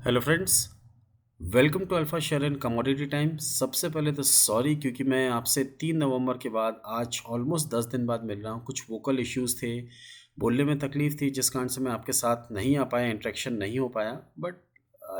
Hello friends, welcome to Alpha share and commodity time. सबसे पहले तो सॉरी, क्योंकि मैं आपसे 3 नवंबर के बाद आज ऑलमोस्ट 10 दिन बाद मिल रहा हूँ। कुछ वोकल इश्यूज़ थे, बोलने में तकलीफ थी, जिस कारण से मैं आपके साथ नहीं आ पाया, इंटरेक्शन नहीं हो पाया। बट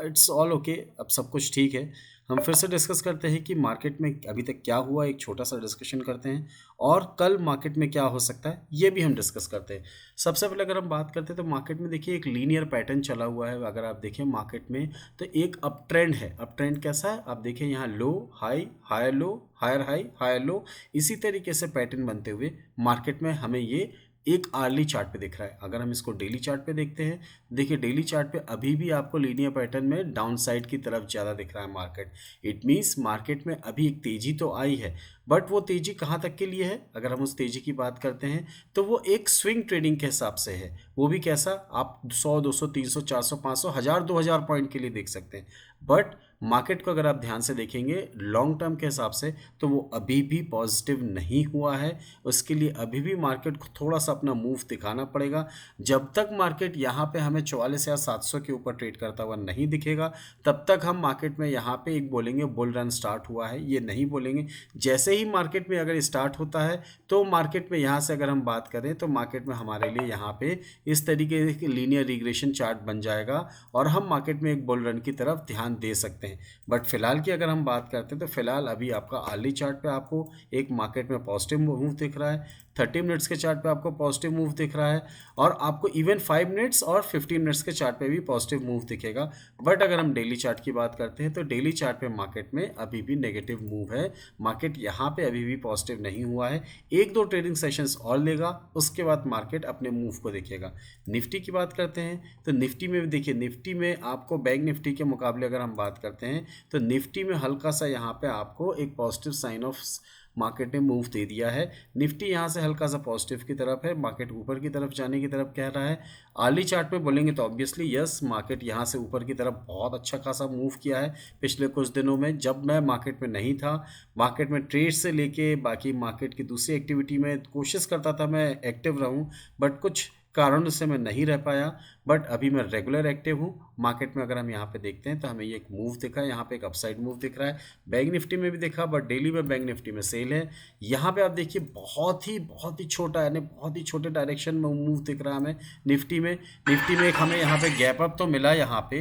इट्स ऑल ओके, अब सब कुछ ठीक है। हम फिर से डिस्कस करते हैं कि मार्केट में अभी तक क्या हुआ, एक छोटा सा डिस्कशन करते हैं। और कल मार्केट में क्या हो सकता है ये भी हम डिस्कस करते हैं। सबसे पहले अगर हम बात करते हैं तो मार्केट में देखिए एक लीनियर पैटर्न चला हुआ है। अगर आप देखें मार्केट में तो एक अप ट्रेंड है। अप ट्रेंड कैसा है आप देखें, यहाँ low high, higher low, higher high, higher low, इसी तरीके से पैटर्न बनते हुए मार्केट में हमें ये एक आर्ली चार्ट पे दिख रहा है। अगर हम इसको डेली चार्ट पे देखते हैं, देखिए डेली चार्ट पे अभी भी आपको लीनियर पैटर्न में डाउन साइड की तरफ ज़्यादा दिख रहा है मार्केट। इट मीन्स मार्केट में अभी एक तेज़ी तो आई है, बट वो तेज़ी कहाँ तक के लिए है? अगर हम उस तेज़ी की बात करते हैं तो वो एक स्विंग ट्रेडिंग के हिसाब से है। वो भी कैसा, आप 100, 200, 300, 400, 500, 1000, 2000 पॉइंट के लिए देख सकते हैं। बट मार्केट को अगर आप ध्यान से देखेंगे लॉन्ग टर्म के हिसाब से तो वो अभी भी पॉजिटिव नहीं हुआ है। उसके लिए अभी भी मार्केट को थोड़ा सा अपना मूव दिखाना पड़ेगा। जब तक मार्केट यहाँ पे हमें 44,700 के ऊपर ट्रेड करता हुआ नहीं दिखेगा, तब तक हम मार्केट में यहाँ पे एक बोलेंगे बुल रन स्टार्ट हुआ है, ये नहीं बोलेंगे। जैसे ही मार्केट में अगर स्टार्ट होता है तो मार्केट में यहाँ से अगर हम बात करें तो मार्केट में हमारे लिए यहाँ पे इस तरीके की लीनियर रिग्रेशन चार्ट बन जाएगा और हम मार्केट में एक बुल रन की तरफ ध्यान दे सकते हैं। बट फिलहाल की अगर हम बात करते हैं तो फिलहाल अभी आपका आर्ली चार्ट पे आपको एक मार्केट में पॉजिटिव मूव दिख रहा है। 30 मिनट्स के चार्ट पे आपको पॉजिटिव मूव दिख रहा है और आपको इवन 5 मिनट्स और 15 मिनट्स के चार्ट पे भी पॉजिटिव मूव दिखेगा। बट अगर हम डेली चार्ट की बात करते हैं तो डेली चार्ट पे मार्केट में अभी भी नेगेटिव मूव है। मार्केट यहाँ पे अभी भी पॉजिटिव नहीं हुआ है। एक दो ट्रेडिंग सेशंस और लेगा, उसके बाद मार्केट अपने मूव को देखेगा। निफ्टी की बात करते हैं तो निफ्टी में भी देखिए, निफ्टी में आपको बैंक निफ्टी के मुकाबले अगर हम बात करते हैं तो निफ्टी में हल्का सा यहाँ पे आपको एक पॉजिटिव साइन ऑफ मार्केट ने मूव दे दिया है। निफ्टी यहाँ से हल्का सा पॉजिटिव की तरफ है, मार्केट ऊपर की तरफ जाने की तरफ कह रहा है। आर्ली चार्ट पे बोलेंगे तो ऑब्वियसली यस, मार्केट यहाँ से ऊपर की तरफ बहुत अच्छा खासा मूव किया है पिछले कुछ दिनों में। जब मैं मार्केट में नहीं था, मार्केट में ट्रेड से लेके बाकी मार्केट की दूसरी एक्टिविटी में कोशिश करता था मैं एक्टिव रहूँ, बट कुछ कारणों से मैं नहीं रह पाया। बट अभी मैं रेगुलर एक्टिव हूँ मार्केट में। अगर हम यहाँ पे देखते हैं तो हमें ये एक मूव दिखा है, यहाँ पे एक अपसाइड मूव दिख रहा है। बैंक निफ्टी में भी देखा, बट डेली में बैंक निफ्टी में सेल है। यहाँ पे आप देखिए बहुत ही छोटा, यानी बहुत ही छोटे डायरेक्शन में मूव दिख रहा है हमें निफ्टी में एक हमें यहाँ पे गैप अप तो मिला यहाँ पे।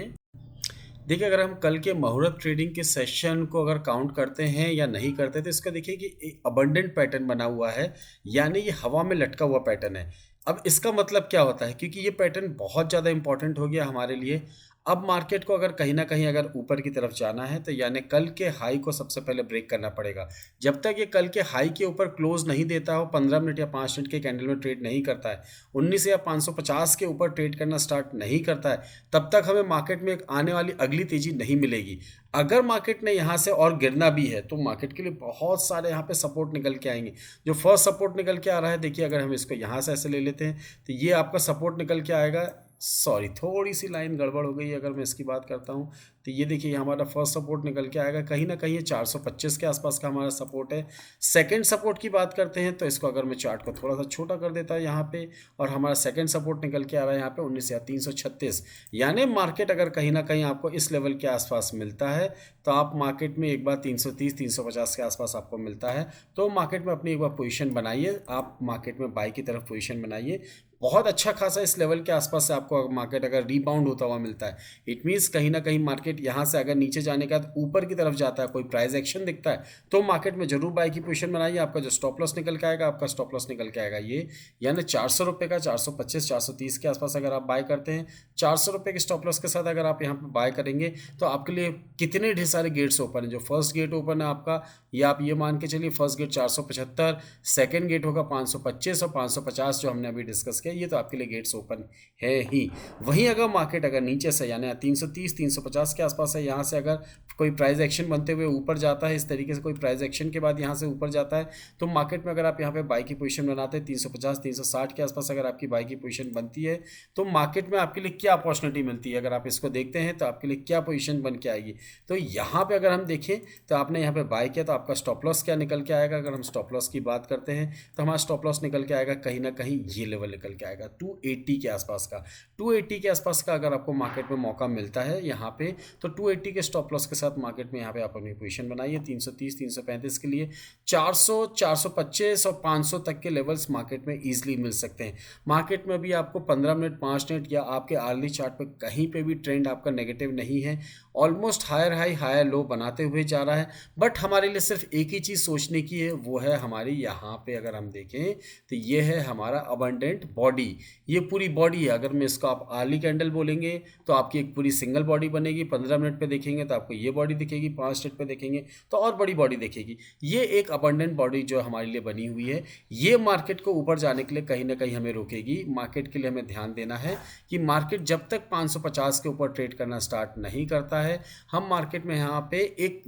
देखिए अगर हम कल के मुहूर्त ट्रेडिंग के सेशन को अगर काउंट करते हैं या नहीं करते तो इसका देखिए कि एक अबंडेंट पैटर्न बना हुआ है, यानी ये हवा में लटका हुआ पैटर्न है। अब इसका मतलब क्या होता है, क्योंकि ये पैटर्न बहुत ज़्यादा इंपॉर्टेंट हो गया हमारे लिए। अब मार्केट को अगर कहीं ना कहीं अगर ऊपर की तरफ जाना है तो यानी कल के हाई को सबसे पहले ब्रेक करना पड़ेगा। जब तक ये कल के हाई के ऊपर क्लोज नहीं देता हो, 15 मिनट या 5 मिनट के कैंडल में ट्रेड नहीं करता है, 19 या 550 के ऊपर ट्रेड करना स्टार्ट नहीं करता है, तब तक हमें मार्केट में एक आने वाली अगली तेजी नहीं मिलेगी। अगर मार्केट ने यहाँ से और गिरना भी है तो मार्केट के लिए बहुत सारे यहाँ पे सपोर्ट निकल के आएंगे। जो फर्स्ट सपोर्ट निकल के आ रहा है, देखिए अगर हम इसको यहाँ से ऐसे ले लेते हैं तो ये आपका सपोर्ट निकल के आएगा। सॉरी, थोड़ी सी लाइन गड़बड़ हो गई है। अगर मैं इसकी बात करता हूँ तो ये देखिए, ये हमारा फर्स्ट सपोर्ट निकल के आएगा कहीं ना कहीं, ये 425 के आसपास का हमारा सपोर्ट है। सेकंड सपोर्ट की बात करते हैं तो इसको अगर मैं चार्ट को थोड़ा सा छोटा कर देता है यहाँ पे, और हमारा सेकंड सपोर्ट निकल के आ रहा है यहाँ पे 19,336। यानी मार्केट अगर कहीं ना कहीं आपको इस लेवल के आसपास मिलता है तो आप मार्केट में एक बार 330, 350 के आसपास आपको मिलता है तो मार्केट में अपनी एक बार पोजीशन बनाइए। आप मार्केट में बाई की तरफ पोजीशन बनाइए। बहुत अच्छा खासा इस लेवल के आसपास से आपको मार्केट अगर रिबाउंड होता हुआ मिलता है, इट मीन्स कहीं ना कहीं मार्केट यहाँ से अगर नीचे जाने का ऊपर की तरफ जाता है, कोई प्राइस एक्शन दिखता है, तो मार्केट में जरूर बाई की पोजीशन बनाइए। आपका जो स्टॉप लॉस निकल के आएगा, आपका स्टॉप लॉस निकल के आएगा ये, यानी 400 रुपये का, 425, 430 के आसपास अगर आप बाय करते हैं, 400 रुपये के स्टॉप लॉस के साथ अगर आप यहाँ पर बाय करेंगे तो आपके लिए कितने ढेर सारे गेट्स ओपन है। जो फर्स्ट गेट ओपन है आपका, ये आप ये मान के चलिए, फर्स्ट गेट 475, सेकेंड गेट होगा 525 और 550 जो हमने अभी डिस्कस किया, ये तो आपके लिए गेट्स ओपन है ही। वहीं अगर मार्केट अगर नीचे से यानी 330, 350 के के आसपास है, यहाँ से अगर कोई प्राइस एक्शन बनते हुए ऊपर जाता है, इस तरीके से कोई प्राइस एक्शन के बाद यहाँ से ऊपर जाता है, तो मार्केट में अगर आप यहाँ पे बाई की पोजीशन बनाते हैं 350 360 के आसपास अगर आपकी बाई की पोजीशन बनती है, तो मार्केट में आपके लिए क्या अपॉर्चुनिटी मिलती है, अगर आप इसको देखते हैं तो आपके लिए क्या पोजीशन बन के आएगी। तो यहाँ पे अगर हम देखें तो आपने यहाँ पे बाय किया तो आपका स्टॉप लॉस क्या निकल के आएगा। अगर हम स्टॉप लॉस की बात करते हैं तो हमारा स्टॉप लॉस निकल के आएगा कहीं ना कहीं ये लेवल निकल के आएगा 280 के आसपास का। 280 के आसपास का अगर आपको मार्केट में मौका मिलता है यहाँ पे, तो 280 के स्टॉप लॉस के साथ मार्केट में यहाँ पे आप अपनी पोजीशन बनाइए। 330 335 के लिए 400 425 और 500 तक के लेवल्स मार्केट में ईजिली मिल सकते हैं। मार्केट में भी आपको 15 मिनट 5 मिनट या आपके आर्ली चार्ट पे कहीं पे भी ट्रेंड आपका नेगेटिव नहीं है, almost higher high higher low बनाते हुए जा रहा है। बट हमारे लिए सिर्फ एक ही चीज़ सोचने की है, वो है हमारी यहाँ पे अगर हम देखें तो ये है हमारा अबंडेंट बॉडी। ये पूरी बॉडी है, अगर मैं इसको आप आर्ली कैंडल बोलेंगे तो आपकी एक पूरी सिंगल बॉडी बनेगी। 15 मिनट पे देखेंगे तो आपको ये बॉडी दिखेगी, 5 मिनट पे देखेंगे तो और बड़ी बॉडी दिखेगी। ये एक अबंडेंट बॉडी जो हमारे लिए बनी हुई है, ये मार्केट को ऊपर जाने के लिए कहीं ना कहीं हमें रोकेगी। मार्केट के लिए हमें ध्यान देना है कि मार्केट जब तक 550 के ऊपर ट्रेड करना स्टार्ट नहीं करता है, हम मार्केट में यहाँ पे एक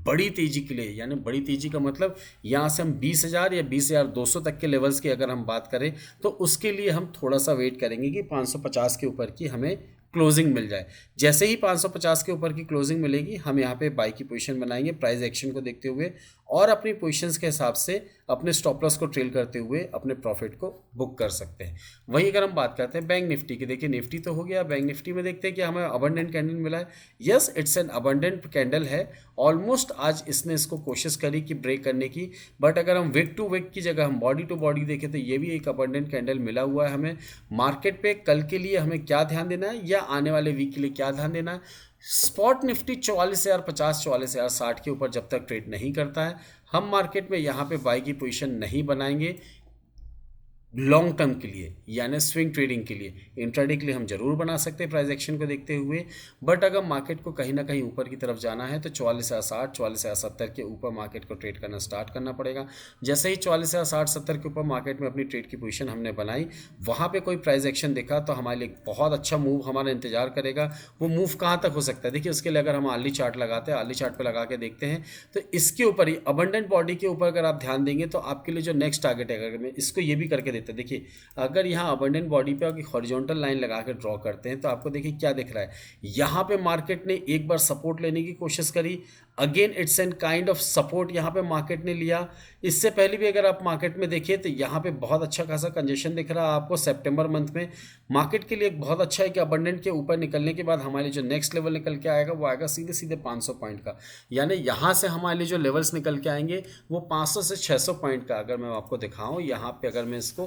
बड़ी तेजी के लिए, यानी बड़ी तेजी का मतलब यहाँ से हम 20,000 या 20,200 तक के लेवल्स की अगर हम बात करें तो उसके लिए हम थोड़ा सा वेट करेंगे कि 550 के ऊपर की हमें क्लोजिंग मिल जाए। जैसे ही 550 के ऊपर की क्लोजिंग मिलेगी, हम यहाँ पे बाई की पोजीशन बनाएंगे प्राइस एक्शन को देखते हुए और अपनी पोजीशंस के हिसाब से अपने स्टॉप लॉस को ट्रेल करते हुए अपने प्रॉफिट को बुक कर सकते हैं। वहीं अगर हम बात करते हैं बैंक निफ्टी की, देखिए निफ्टी तो हो गया, बैंक निफ्टी में देखते हैं कि हमें अबंडेंट कैंडल मिला है। Yes, it's an abundant candle है। ऑलमोस्ट आज इसने इसको कोशिश करी कि ब्रेक करने की, बट अगर हम विक टू विक की जगह हम बॉडी टू बॉडी देखें तो ये भी एक अबंडेंट कैंडल मिला हुआ है हमें। मार्केट पे कल के लिए हमें क्या ध्यान देना है या आने वाले वीक के लिए क्या ध्यान देना है। स्पॉट निफ्टी 44,050 44,060 के ऊपर जब तक ट्रेड नहीं करता है, हम मार्केट में यहाँ पे बाई की पोजीशन नहीं बनाएंगे लॉन्ग टर्म के लिए, यानी स्विंग ट्रेडिंग के लिए। इंट्राडे के लिए हम जरूर बना सकते हैं प्राइस एक्शन को देखते हुए, बट अगर मार्केट को कहीं ना कहीं ऊपर की तरफ जाना है तो 44,060 44,070 के ऊपर मार्केट को ट्रेड करना स्टार्ट करना पड़ेगा। जैसे ही 44,060 70 के ऊपर मार्केट में अपनी ट्रेड की पोजीशन हमने बनाई, वहाँ पे कोई प्राइस एक्शन दिखा तो हमारे लिए बहुत अच्छा मूव हमारा इंतजार करेगा। वो मूव कहाँ तक हो सकता है, देखिए उसके लिए अगर हम आर्ली चार्ट लगाते हैं, आर्ली चार्ट पर लगा के देखते हैं तो इसके ऊपर ही अबंडेंट बॉडी के ऊपर अगर आप ध्यान देंगे तो आपके लिए जो नेक्स्ट टारगेट है, अगर मैं इसको ये भी करके देते हैं, देखिए अगर यहाँ अबंडेंट बॉडी पे एक हॉरिजॉन्टल लाइन लगा के ड्रॉ करते हैं तो आपको देखिए क्या दिख रहा है। यहाँ पे मार्केट ने एक बार सपोर्ट लेने की कोशिश करी, again it's an kind of support यहाँ पे मार्केट ने लिया। इससे पहले भी अगर आप मार्केट में देखिए तो यहाँ पे बहुत अच्छा खासा कंजेशन दिख रहा है आपको सितंबर मंथ में। मार्केट के लिए बहुत अच्छा है कि अबंडेंट के ऊपर निकलने के बाद हमारे जो नेक्स्ट लेवल निकल के आएगा वो आएगा सीधे सीधे 500 पॉइंट का, यानी यहाँ से हमारे लिए जो लेवल्स निकल के आएंगे वो 500 से 600 पॉइंट का। अगर मैं आपको दिखाऊँ यहाँ पे, अगर मैं इसको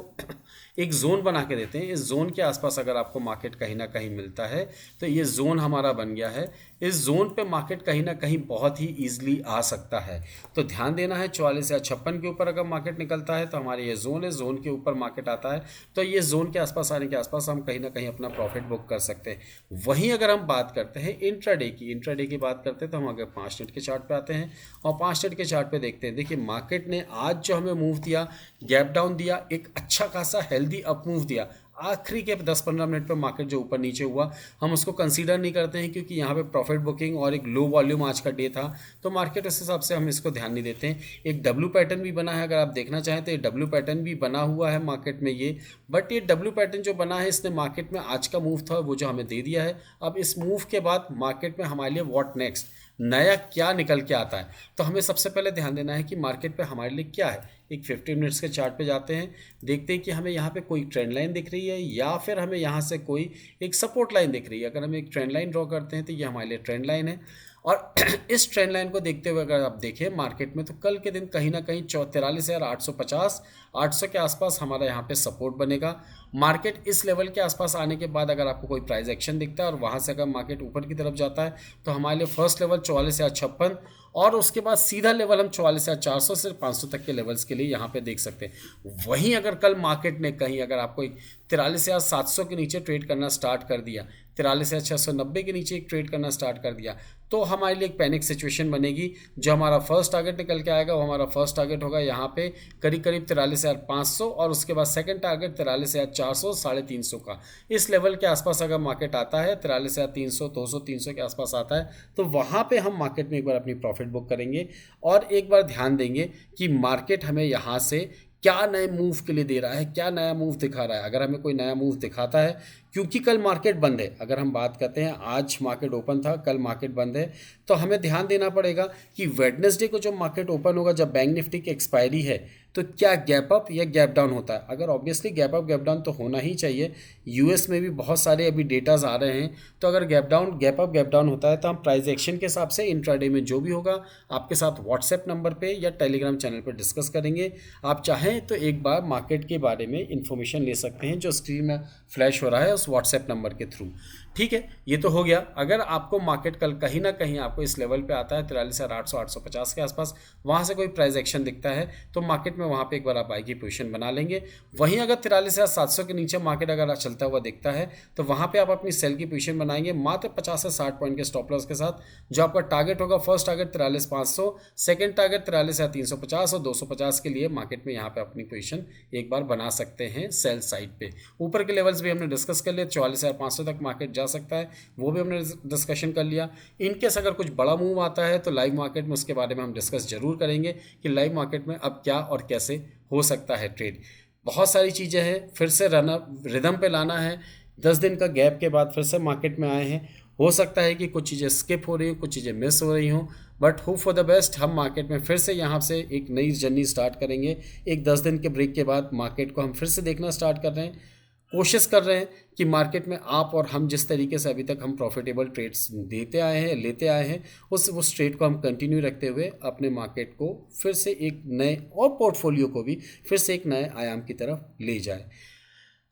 एक जोन बना के देते हैं, इस जोन के आसपास अगर आपको मार्केट कहीं ना कहीं मिलता है तो ये जोन हमारा बन गया है। इस जोन पे मार्केट कहीं ना कहीं बहुत ही ईजिली आ सकता है, तो ध्यान देना है। 44 या 56 के ऊपर अगर मार्केट निकलता है तो हमारे ये जोन है, जोन के ऊपर मार्केट आता है तो ये जोन के आसपास आने के आसपास हम कहीं ना कहीं अपना प्रॉफिट बुक कर सकते हैं। वहीं अगर हम बात करते हैं इंट्राडे की, इंट्राडे की बात करते हैं तो हम अगर 5 मिनट के चार्ट पे आते हैं और 5 मिनट के चार्ट पे देखते हैं, देखिए मार्केट ने आज जो हमें मूव दिया, गैप डाउन दिया, एक अच्छा खासा हेल्दी अप मूव दिया। आखिरी के 10-15 मिनट पर मार्केट जो ऊपर नीचे हुआ हम उसको कंसीडर नहीं करते हैं, क्योंकि यहाँ पे प्रॉफिट बुकिंग और एक लो वॉल्यूम आज का डे था तो मार्केट उस हिसाब से हम इसको ध्यान नहीं देते हैं। एक डब्ल्यू पैटर्न भी बना है, अगर आप देखना चाहें तो ये डब्ल्यू पैटर्न भी बना हुआ है मार्केट में ये, बट ये डब्ल्यू पैटर्न जो बना है इसने मार्केट में आज का मूव था वो जो हमें दे दिया है। अब इस मूव के बाद मार्केट में हमारे लिए व्हाट नेक्स्ट, नया क्या निकल के आता है, तो हमें सबसे पहले ध्यान देना है कि मार्केट पे हमारे लिए क्या है। एक 15 मिनट्स के चार्ट पे जाते हैं, देखते हैं कि हमें यहाँ पे कोई ट्रेंड लाइन दिख रही है या फिर हमें यहाँ से कोई एक सपोर्ट लाइन दिख रही है। अगर हम एक ट्रेंड लाइन ड्रॉ करते हैं तो ये हमारे लिए ट्रेंड लाइन है, और इस ट्रेंड लाइन को देखते हुए अगर आप देखें मार्केट में तो कल के दिन कहीं ना कहीं 43,850 800 के आसपास हमारा यहाँ पे सपोर्ट बनेगा। मार्केट इस लेवल के आसपास आने के बाद अगर आपको कोई प्राइस एक्शन दिखता है और वहाँ से अगर मार्केट ऊपर की तरफ जाता है तो हमारे लिए फर्स्ट लेवल 44,056 और उसके बाद सीधा लेवल हम 44,400 से 500 तक के लेवल्स के लिए यहाँ पे देख सकते हैं। वहीं अगर कल मार्केट ने कहीं अगर आपको 43,700 के नीचे ट्रेड करना स्टार्ट कर दिया, 43,690 के नीचे एक ट्रेड करना स्टार्ट कर दिया, तो हमारे लिए एक पैनिक सिचुएशन बनेगी। जो हमारा फर्स्ट टारगेट निकल के आएगा वो हमारा फर्स्ट टारगेट होगा यहाँ पे करीब करीब 43,500, और उसके बाद सेकंड टारगेट 43,400 350 का। इस लेवल के आसपास अगर मार्केट आता है 43,300 200 300 के आसपास आता है, तो वहाँ पे हम मार्केट में एक बार अपनी प्रॉफिट बुक करेंगे और एक बार ध्यान देंगे कि मार्केट हमें यहाँ से क्या नए मूव के लिए दे रहा है, क्या नया मूव दिखा रहा है। अगर हमें कोई नया मूव दिखाता है, क्योंकि कल मार्केट बंद है, अगर हम बात करते हैं आज मार्केट ओपन था, कल मार्केट बंद है, तो हमें ध्यान देना पड़ेगा कि वेडनेसडे को जब मार्केट ओपन होगा, जब बैंक निफ्टी की एक्सपायरी है, तो क्या गैप अप या गैप डाउन होता है। अगर obviously gap up gap down तो होना ही चाहिए, यूएस में भी बहुत सारे अभी डेटाज आ रहे हैं, तो अगर गैप अप गैप डाउन होता है तो हम प्राइस एक्शन के हिसाब से इंट्राडे में जो भी होगा आपके साथ व्हाट्सएप नंबर पे या टेलीग्राम चैनल पर डिस्कस करेंगे। आप चाहें तो एक बार मार्केट के बारे में इंफॉर्मेशन ले सकते हैं जो स्क्रीन में फ्लैश हो रहा है उस व्हाट्सएप नंबर के थ्रू। ठीक है, ये तो हो गया। अगर आपको मार्केट कल कहीं ना कहीं आपको इस लेवल पे आता है 43,800 850 के आसपास, वहाँ से कोई प्राइस एक्शन दिखता है तो मार्केट में वहाँ पे एक बार आप बाई की पोजीशन बना लेंगे। वहीं अगर 43,700 के नीचे मार्केट अगर चलता हुआ दिखता है तो वहाँ पे आप अपनी सेल की पोजीशन बनाएंगे मात्र 50 से 60 पॉइंट के स्टॉप लॉस के साथ। जो आपका टारगेट होगा, फर्स्ट टारगेट 43,500, सेकंड टारगेट 43,350 और 250 के लिए मार्केट में यहाँ पे अपनी पोजीशन एक बार बना सकते हैं सेल साइड पे। ऊपर के लेवल्स भी हमने डिस्कस कर लिए, 44,500 तक मार्केट जा सकता है, वो भी हमने डिस्कशन कर लिया। इनकेस अगर कुछ बड़ा मूव आता है तो लाइव मार्केट में उसके बारे में हम डिस्कस जरूर करेंगे कि लाइव मार्केट में अब क्या और कैसे हो सकता है ट्रेड। बहुत सारी चीज़ें हैं, फिर से रिदम पे लाना है। 10 दिन का गैप के बाद फिर से मार्केट में आए हैं, हो सकता है कि कुछ चीज़ें स्किप हो रही हो, कुछ चीज़ें मिस हो रही हों, but hope for the best. हम मार्केट में फिर से यहाँ से एक नई जर्नी स्टार्ट करेंगे। एक 10 दिन के ब्रेक के बाद मार्केट को हम फिर से देखना स्टार्ट कर रहे हैं, कोशिश कर रहे हैं कि मार्केट में आप और हम जिस तरीके से अभी तक हम प्रॉफिटेबल ट्रेड्स देते आए हैं, लेते आए हैं, उस ट्रेड को हम कंटिन्यू रखते हुए अपने मार्केट को फिर से एक नए और पोर्टफोलियो को भी फिर से एक नए आयाम की तरफ ले जाए।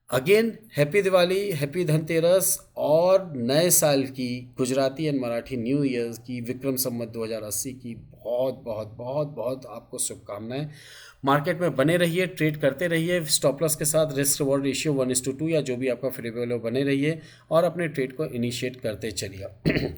Again happy Diwali, happy Dhanteras और नए साल की Gujarati and Marathi new year की विक्रम संवत 2080 की बहुत बहुत बहुत बहुत आपको शुभकामनाएं। मार्केट में बने रहिए, ट्रेड करते रहिए स्टॉप लॉस के साथ, रिस्क रिवॉर्ड रेशियो 1:2 या जो भी आपका फेवरेबल हो बने रहिए और अपने ट्रेड को इनिशिएट करते चलिए।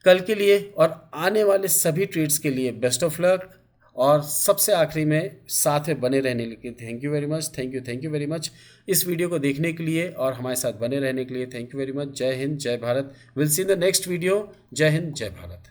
कल के लिए और आने वाले सभी ट्रेड्स के लिए बेस्ट ऑफ लक, और सबसे आखिरी में साथ में बने रहने के लिए thank you very much. Thank you very much इस वीडियो को देखने के लिए और हमारे साथ बने रहने के लिए। Thank you very much. जय हिंद, जय Bharat. Will see in the next video. जय हिंद, जय भारत।